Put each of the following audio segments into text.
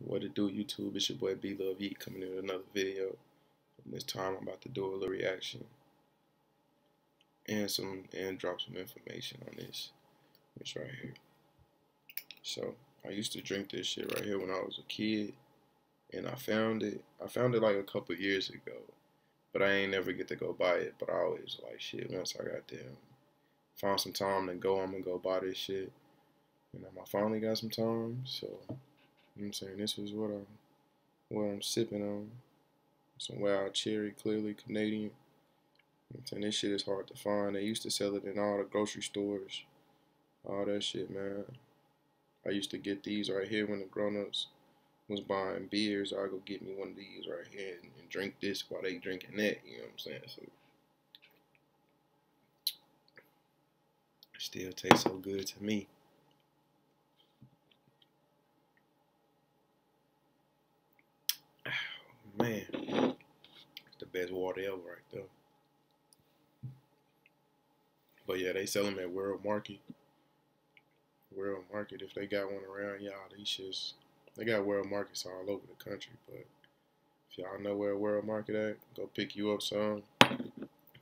What it do, YouTube? It's your boy Lil Jon coming in with another video. And this time I'm about to do a little reaction and drop some information on this right here. So I used to drink this shit right here when I was a kid, and I found it like a couple years ago, but I ain't never get to go buy it. But I always like, shit, once I got there, found some time to go, I'm gonna go buy this shit. And I finally got some time, so you know what I'm saying, this was what I'm sipping on. Some wild cherry, clearly Canadian. You know what I'm saying, this shit is hard to find. They used to sell it in all the grocery stores, all that shit, man. I used to get these right here when the grown-ups was buying beers. I'd go get me one of these right here and drink this while they drinking that, you know what I'm saying? So it still tastes so good to me. Oh, man, it's the best water ever right there. But yeah, they sell them at World Market. World Market, if they got one around y'all, these shits, they got World Markets all over the country. But if y'all know where World Market at, go pick you up some.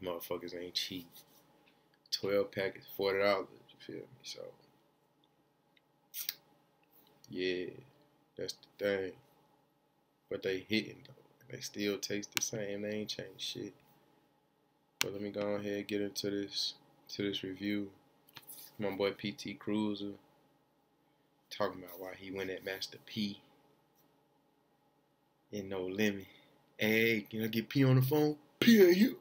Motherfuckers ain't cheap. 12 packets, $40, you feel me? So yeah, that's the thing. But they hitting though. They still taste the same. They ain't changed shit. But let me go ahead and get into this review. My boy PT Cruiser talking about why he went at Master P in No Limit. Hey, can I get P on the phone? P at you.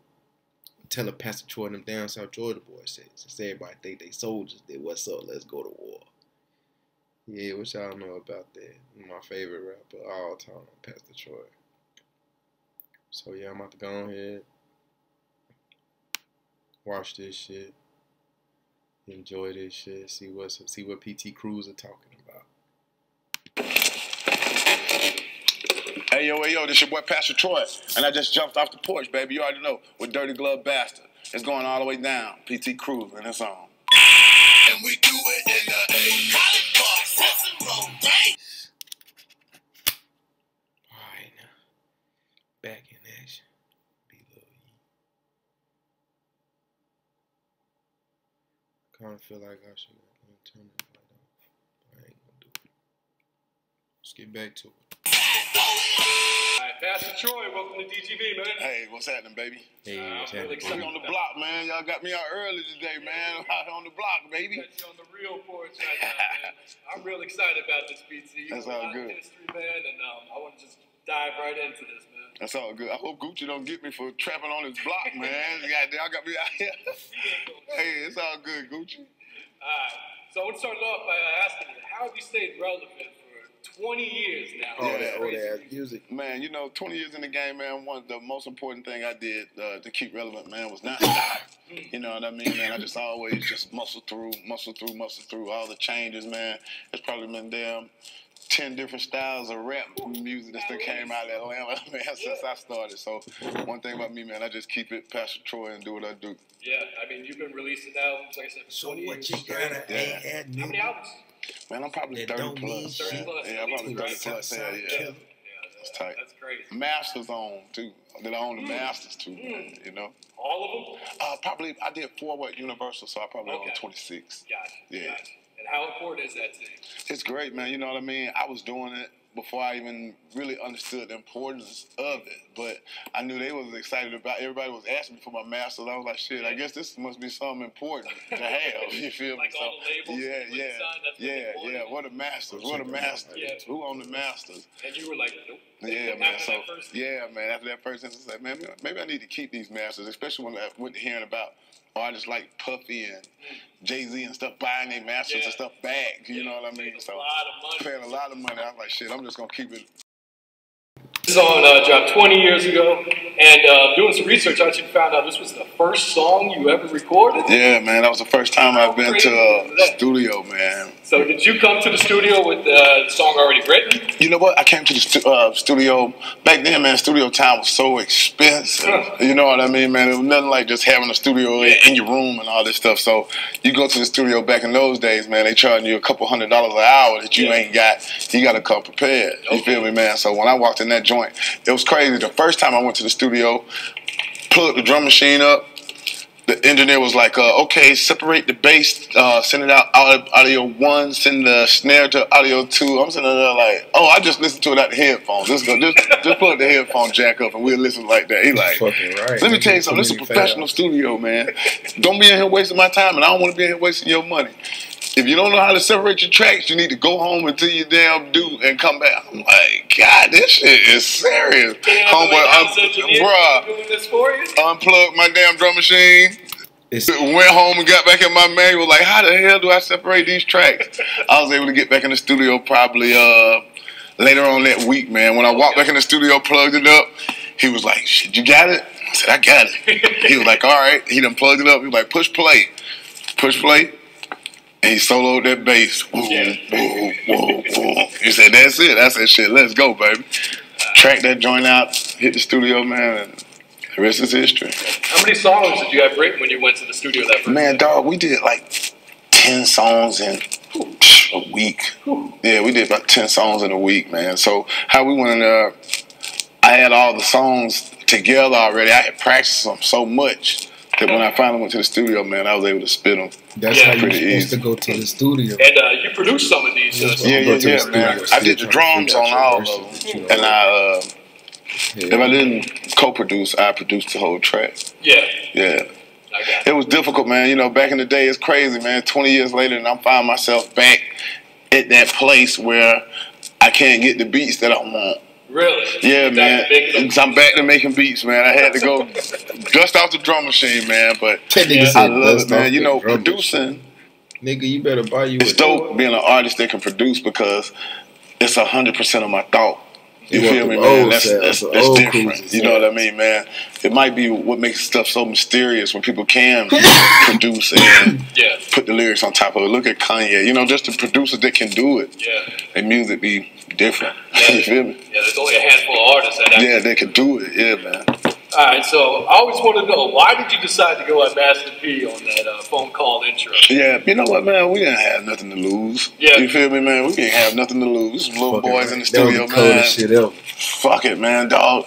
Tell a Pastor Troy them down South Georgia boys said, since everybody think they soldiers, then what's up? Let's go to war. Yeah, what y'all know about that? My favorite rapper of all time, Pastor Troy. So yeah, I'm about to go ahead, watch this shit, enjoy this shit, see what PT Cruiser talking about. Hey yo, this your boy Pastor Troy, and I just jumped off the porch, baby. You already know, with Dirty Glove Bastard. It's going all the way down. PT Cruiser, and it's on. And we do it in the A. College Park, Sippin Reacting. Alright, now, back in action. Lil Jon. Kinda feel like I should turn that light off, but I ain't gonna do it. Let's get back to it. Alright, Pastor Troy, welcome to DGB, man. Hey, what's happening, baby? Hey, what's really happening? We on the block, man. Y'all got me out early today, man. Out on the block, baby. Got you on the real porch right now, man. I'm real excited about this, BT. That's all good. History, man, and I want to just dive right into this, man. That's all good. I hope Gucci don't get me for trapping on his block, man. Y'all got me out here. Hey, it's all good, Gucci. Alright, so I want to start off by asking you, how have you stayed relevant for 20 years now? Oh, that old ass music. Man, you know, 20 years in the game, man, one of the most important thing I did to keep relevant, man, was not stop. You know what I mean, man? I just always just muscle through all the changes, man. It's probably been damn 10 different styles of rap music that came out of Atlanta, man, since I started. So one thing about me, man, I just keep it Pastor Troy and do what I do. Yeah, I mean, you've been releasing albums, like I said, for 20 years. So what you gotta add How many albums? Man, I'm probably 30 plus. 30 plus. Yeah, I'm probably 30 plus. Yeah. That's tight. That's crazy. Masters on, too. That I own the Masters, too, man, you know? All of them? Probably, I did 4 at Universal, so I probably own 26. Gotcha. Yeah. Gotcha. And how important is that to you? It's great, man. You know what I mean? I was doing it before I even really understood the importance of it. But I knew they was excited about it. Everybody was asking me for my masters. I was like, shit, I guess this must be something important to have. You feel Like me? all the labels? Yeah. What are masters? What are masters? Yeah. Who own the masters? And you were like, nope. Yeah, man. After So, that first after that first instance, I was like, man, maybe I need to keep these masters, especially when I went to hearing about artists like Puffy and Jay-Z and stuff buying their masters and stuff back. You know what I mean? So, paying a lot of money. I was like, shit, I'm just going to keep it. This song dropped 20 years ago. And doing some research, I actually found out this was the first song you ever recorded. Yeah, man, that was the first time I've been to a studio, man. So did you come to the studio with the song already written? You know what? I came to the studio back then, man. Studio time was so expensive. You know what I mean, man? It was nothing like just having a studio in your room and all this stuff. So you go to the studio back in those days, man. They charging you a couple $100 an hour that you ain't got. You got to come prepared. You feel me, man? So when I walked in that joint, it was crazy. The first time I went to the studio, plugged the drum machine up. The engineer was like, okay, separate the bass, send it out audio 1, send the snare to audio 2. I'm sitting there like, oh, I just listened to it out the headphones. Just plug the headphone jack up and we'll listen like that. He like, right. Let me tell you something. This is a professional studio, man. Don't be in here wasting my time, and I don't want to be in here wasting your money. If you don't know how to separate your tracks, you need to go home until you damn do and come back. I'm like, God, this shit is serious. Homeboy, unplugged my damn drum machine. Went home and got back in my manual. Like, how the hell do I separate these tracks? I was able to get back in the studio probably later on that week, man. When I walked back in the studio, plugged it up, he was like, shit, you got it? I said, I got it. He was like, all right. He done plugged it up. He was like, push play. Push play. And he soloed that bass. Whoa, whoa, whoa, whoa. He said, that's it. I said, shit, let's go, baby. Track that joint out, hit the studio, man, and the rest is history. How many songs did you have written when you went to the studio that first Man, dog, we did like 10 songs in a week. Yeah, we did about 10 songs in a week, man. So how we went in there, I had all the songs together already. I had practiced them so much that when I finally went to the studio, man, I was able to spit them. That's how you're supposed to go to the studio. And you produced some of these. Yeah, man. I did the drums on all of them. And if I didn't co-produce, I produced the whole track. Yeah. It was difficult, man. You know, back in the day, it's crazy, man. 20 years later, and I'm finding myself back at that place where I can't get the beats that I want. Really? Yeah, man. I'm back to making beats, man. I had to go dust off the drum machine, man. But I love it, man. You know, producing. Nigga, you better buy you. It's dope being an artist that can produce because it's 100% of my thought. You feel me, man? That's different. You know what I mean, man? It might be what makes stuff so mysterious when people can produce and put the lyrics on top of it. Look at Kanye. You know, just the producers that can do it. And music be different. You feel me? Yeah, there's only a handful of artists that actually. Yeah, they can do it. Yeah, man. All right, so I always want to know, why did you decide to go at Master P on that phone call intro? Yeah, you know what, man? We didn't have nothing to lose. Yeah. You feel me, man? We didn't have nothing to lose. Some little boys in the studio, man. Shit ever. Fuck it, man, dog.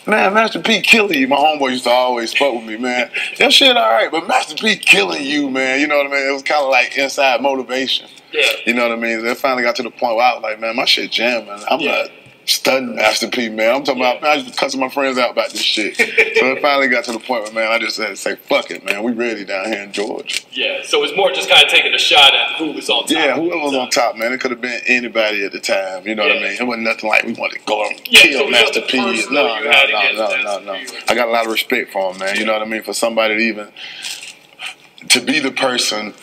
Man, Master P killing you. My homeboy used to always fuck with me, man. That shit all right, but Master P killing you, man. You know what I mean? It was kind of like inside motivation. Yeah. You know what I mean? It finally got to the point where I was like, man, my shit jamming. I'm not studying Master P, man. I'm talking about, man, I just cussing my friends out about this shit. So it finally got to the point where, man, I just had to say, fuck it, man. We ready down here in Georgia. Yeah, so it's more just kind of taking a shot at who was on top. Yeah, whoever was on top, man. It could have been anybody at the time. You know what I mean? It wasn't nothing like we wanted to go and kill Master P. No. I got a lot of respect for him, man. You know what I mean? For somebody to even, to be the person,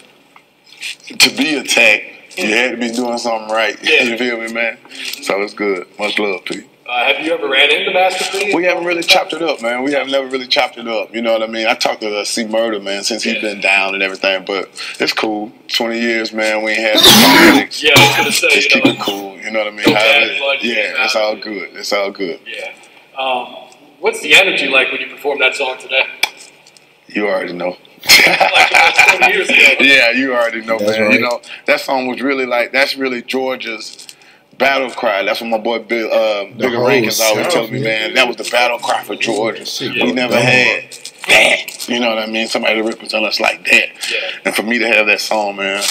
to be attacked, you had to be doing something right. You feel me, man? So it's good. Much love, P. Have you ever ran into Master P? We haven't really chopped it up, man. We have never really chopped it up. You know what I mean? I talked to C Murder, man, since he's been down and everything, but it's cool. 20 years, man. We ain't had no politics. Yeah, I was going to say, just keep it cool. You know what I mean? Yeah, it's all good. It's all good. Yeah. What's the energy like when you perform that song today? You already know. Like 20 years ago. Yeah, you already know, that's man. Right. You know, that song was really like, that's really Georgia's battle cry. That's what my boy Bigger Rankins always tells me, man. That was the battle cry for Georgia. We never had that. You know what I mean? Somebody to represent us like that. And for me to have that song, man,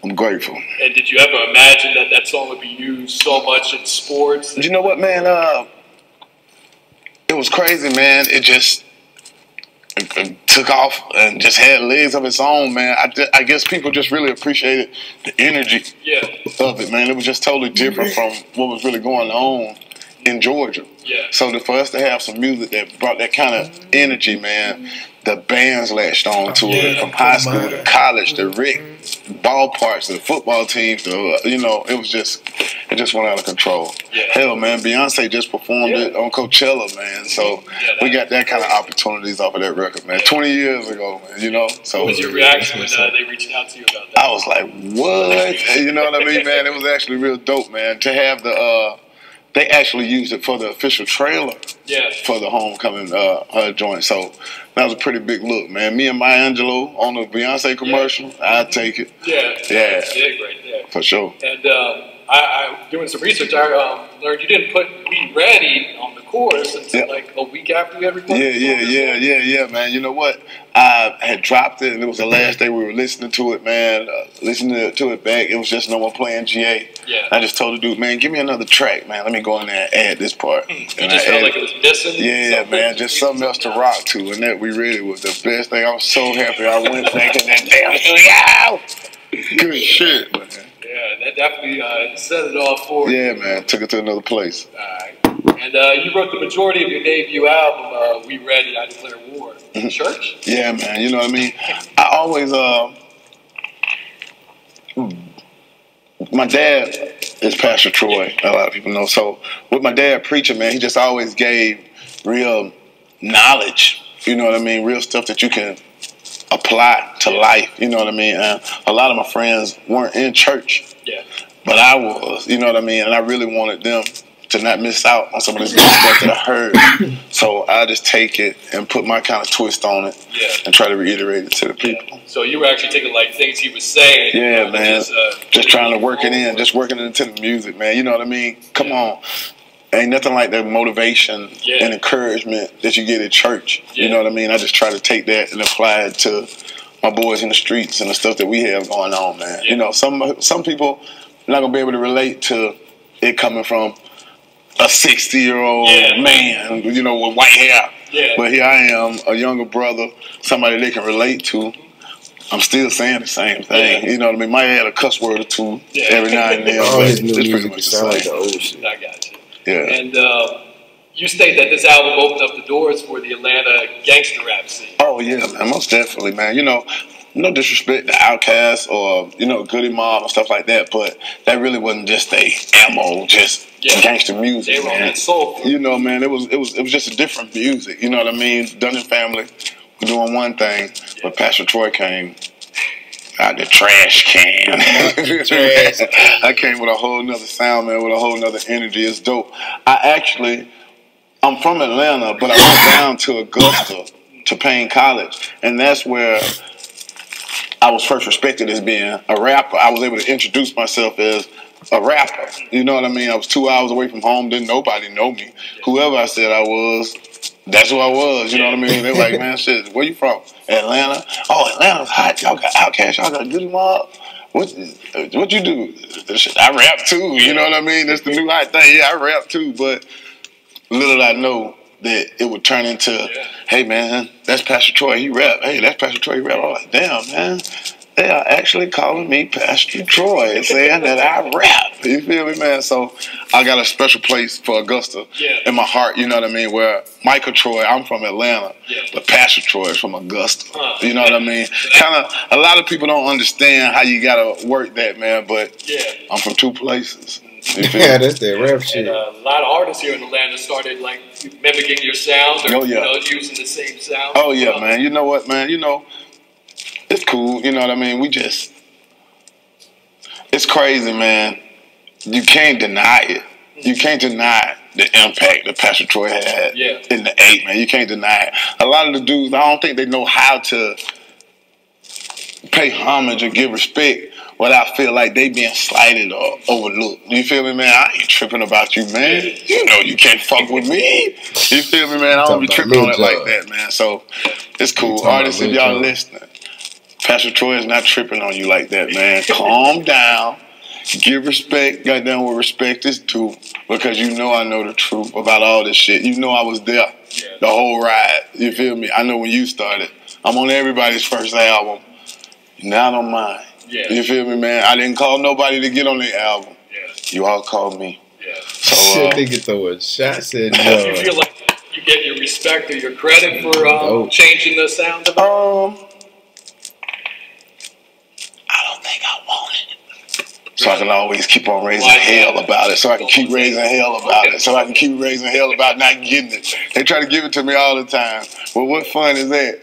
I'm grateful. And did you ever imagine that that song would be used so much in sports? You know what, man? It was crazy, man. It just took off and just had legs of its own, man. I guess people just really appreciated the energy of it, man. It was just totally different from what was really going on in Georgia. So for us to have some music that brought that kind of energy, man, the bands latched on to it from high school to college to Rick ballparks, the football teams, you know, it just went out of control. Yeah. Hell, man, Beyonce just performed it on Coachella, man. So we got that kind of opportunities off of that record, man. 20 years ago, man, you know. So what was your reaction when they reached out to you about that? I was like, what? You know what I mean, man? It was actually real dope, man, to have the they actually used it for the official trailer for the Homecoming joint. So that was a pretty big look, man. Me and Maya Angelou on the Beyonce commercial, I'd take it. Yeah. Big right there. For sure. And I doing some research, I learned you didn't put "We Ready" on the chorus until like a week after you had recorded it. Yeah, man. You know what? I had dropped it, and it was the last day we were listening to it, man. Listening to it back, it was just no one playing GA. Yeah. I just told the dude, man, give me another track, man. Let me go in there and add this part. You just felt like it was missing? Yeah, man, just something else to rock to, and that We Ready was the best thing. I was so happy I went back in that damn studio. Good shit, man. Yeah, that definitely set it off for you. Yeah, man, took it to another place. All right. And you wrote the majority of your debut album, We Ready, I Declare War, in church? Yeah, man, you know what I mean? I always, my dad is Pastor Troy, a lot of people know. So with my dad preaching, man, he just always gave real knowledge, you know what I mean? Real stuff that you can apply to life, you know what I mean? And a lot of my friends weren't in church, but I was, you know what I mean? And I really wanted them to not miss out on some of this good stuff that I heard. So I just take it and put my kind of twist on it and try to reiterate it to the people. So you were actually taking like things he was saying. Yeah, man. Just trying to work it in, just working it into the music, man. You know what I mean? Come on. Ain't nothing like the motivation and encouragement that you get at church. You know what I mean? I just try to take that and apply it to my boys in the streets and the stuff that we have going on, man. You know, some people are not going to be able to relate to it coming from a 60-year-old man, you know, with white hair. But here I am, a younger brother, somebody they can relate to. I'm still saying the same thing. You know what I mean? Might add a cuss word or two every now and then. All his new it's pretty music much the sound like same. the old shit. I got you. Yeah. And you state that this album opened up the doors for the Atlanta gangster rap scene. Oh, yeah, man, most definitely, man. You know, no disrespect to Outkast or, you know, Goody Mob and stuff like that, but that really wasn't just just gangster music, they were man. on soul. You know, man, it was just a different music. You know what I mean? Done in family, we're doing one thing, but Pastor Troy came out the trash can. I came with a whole nother sound, man, with a whole nother energy. It's dope. I'm from Atlanta, but I went down to Augusta, to Payne College, and that's where I was first respected as being a rapper. I was able to introduce myself as a rapper. You know what I mean? I was 2 hours away from home. Didn't nobody know me. Whoever I said I was, that's who I was. You know what I mean? They were like, man, shit, where you from? Atlanta. Oh, Atlanta's hot. Y'all got Outkast. Y'all got Goody Mob. What you do? I rap too. You know what I mean? That's the new hot thing. Yeah, I rap too. But little did I know that it would turn into, hey, man, that's Pastor Troy. He rap. Hey, that's Pastor Troy. He rap. I'm like, damn, man. They are actually calling me Pastor Troy and saying that I rap. You feel me, man? So I got a special place for Augusta in my heart, you know what I mean? Where Michael Troy, I'm from Atlanta, but Pastor Troy is from Augusta. You know what I mean? Kind of, a lot of people don't understand how you got to work that, man, but I'm from two places. Yeah, that's that rap shit. And a lot of artists here in Atlanta started like mimicking your sound or you know, using the same sound. Oh, yeah, man. You know what, man? You know, it's cool, you know what I mean? It's crazy, man. You can't deny it. You can't deny the impact that Pastor Troy had in the 8, man. You can't deny it. A lot of the dudes, I don't think they know how to pay homage or give respect without feel like they being slighted or overlooked. You feel me, man? I ain't tripping about you, man. You know you can't fuck with me. You feel me, man? I don't be tripping on it like that, man. So it's cool. Artists, if y'all listening, Pastor Troy is not tripping on you like that, man. Calm down. Give respect, goddamn what respect is due, because you know I know the truth about all this shit. You know I was there the whole ride. You feel me? I know when you started. I'm on everybody's first album. Not on mine. You feel me, man? I didn't call nobody to get on their album. You all called me. So, shit, nigga throwing shots at you feel like you get your respect or your credit for changing the sound of it? I don't think So I can always keep on raising hell about it. So I can keep raising hell about it. So I can keep raising hell about not getting it. They try to give it to me all the time. Well, what fun is that?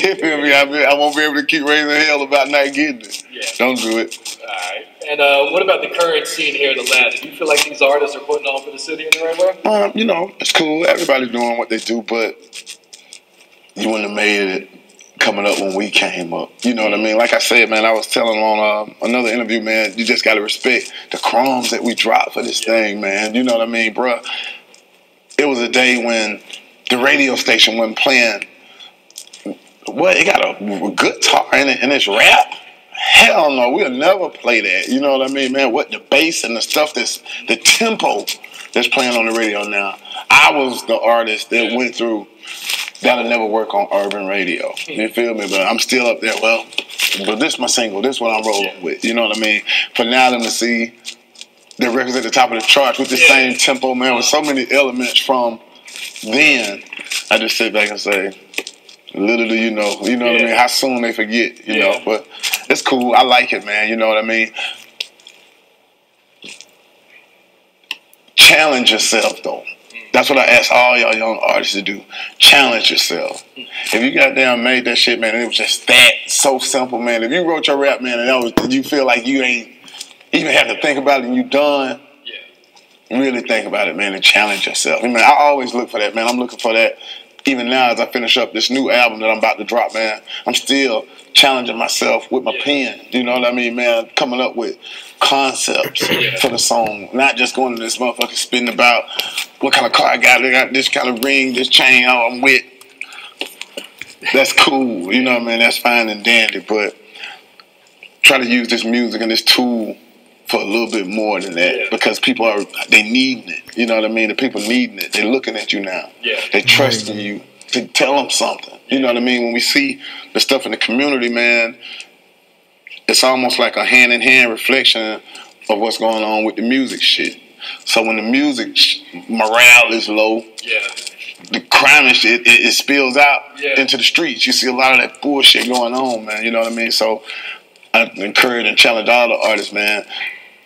You feel me? I won't be able to keep raising hell about not getting it. Yeah. Don't do it. All right. And what about the current scene here in Atlanta? Do you feel like these artists are putting on for the city in the right way? You know, it's cool. Everybody's doing what they do, but you wouldn't have made it coming up when we came up. You know what I mean? Like I said, man, I was telling on another interview, man, you just got to respect the crumbs that we dropped for this thing, man. You know what I mean, bruh? It was a day when the radio station wasn't playing. What? It got a guitar in it and it's rap? Hell no, we'll never play that. You know what I mean, man? What the bass and the stuff the tempo that's playing on the radio now. I was the artist that went through that'll never work on urban radio. You feel me? But I'm still up there. Well, but this is my single. This is what I'm rolling with. You know what I mean? For now, them to see the records at the top of the charts with the same tempo, man, with so many elements from then, I just sit back and say, little do you know what I mean? How soon they forget, you know? But it's cool. I like it, man. You know what I mean? Challenge yourself, though. That's what I ask all y'all young artists to do. Challenge yourself. If you goddamn made that shit, man, and it was just that so simple, man. If you wrote your rap, man, and you feel like you ain't even have to think about it and you done, really think about it, man, and challenge yourself. I mean, I always look for that, man. I'm looking for that even now as I finish up this new album that I'm about to drop, man. I'm still challenging myself with my pen. You know what I mean, man? Coming up with concepts for the song. Not just going to this motherfucker spitting about what kind of car I got. I got this kind of ring, this chain I'm with. That's cool. You know what I mean? That's fine and dandy. But try to use this music and this tool for a little bit more than that, because people they needing it. You know what I mean? The people needing it. They're looking at you now. They trusting you to tell them something. You know what I mean? When we see the stuff in the community, man, it's almost like a hand-in-hand reflection of what's going on with the music shit. So when the music morale is low, the crime and shit, it spills out into the streets. You see a lot of that bullshit going on, man. You know what I mean? So I encourage and challenge all the artists, man.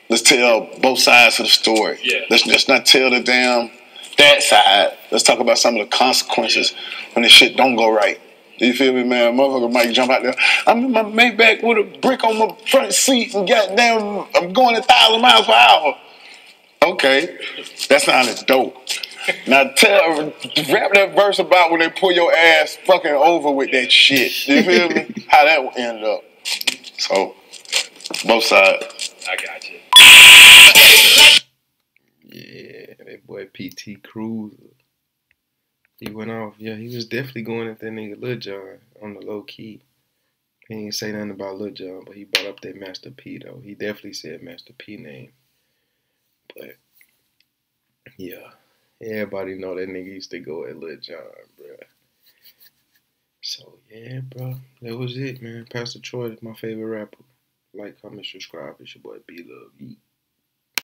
Let's tell both sides of the story. Let's not tell the damn that side. Let's talk about some of the consequences when this shit don't go right. You feel me, man? Motherfucker might jump out there. I'm in my Maybach with a brick on my front seat and goddamn, I'm going 1,000 miles per hour. Okay, that sounded dope. Now rap that verse about when they pull your ass fucking over with that shit. You feel me? How that will end up. So, both sides. I got you. Yeah, that boy PT Cruz. He went off. Yeah, he was definitely going at that nigga Lil Jon on the low key. He didn't say nothing about Lil Jon, but he brought up that Master P though. He definitely said Master P name. But yeah, everybody know that nigga used to go at Lil Jon, bruh. So yeah, bro, that was it, man. Pastor Troy is my favorite rapper. Like, comment, subscribe. It's your boy B Love.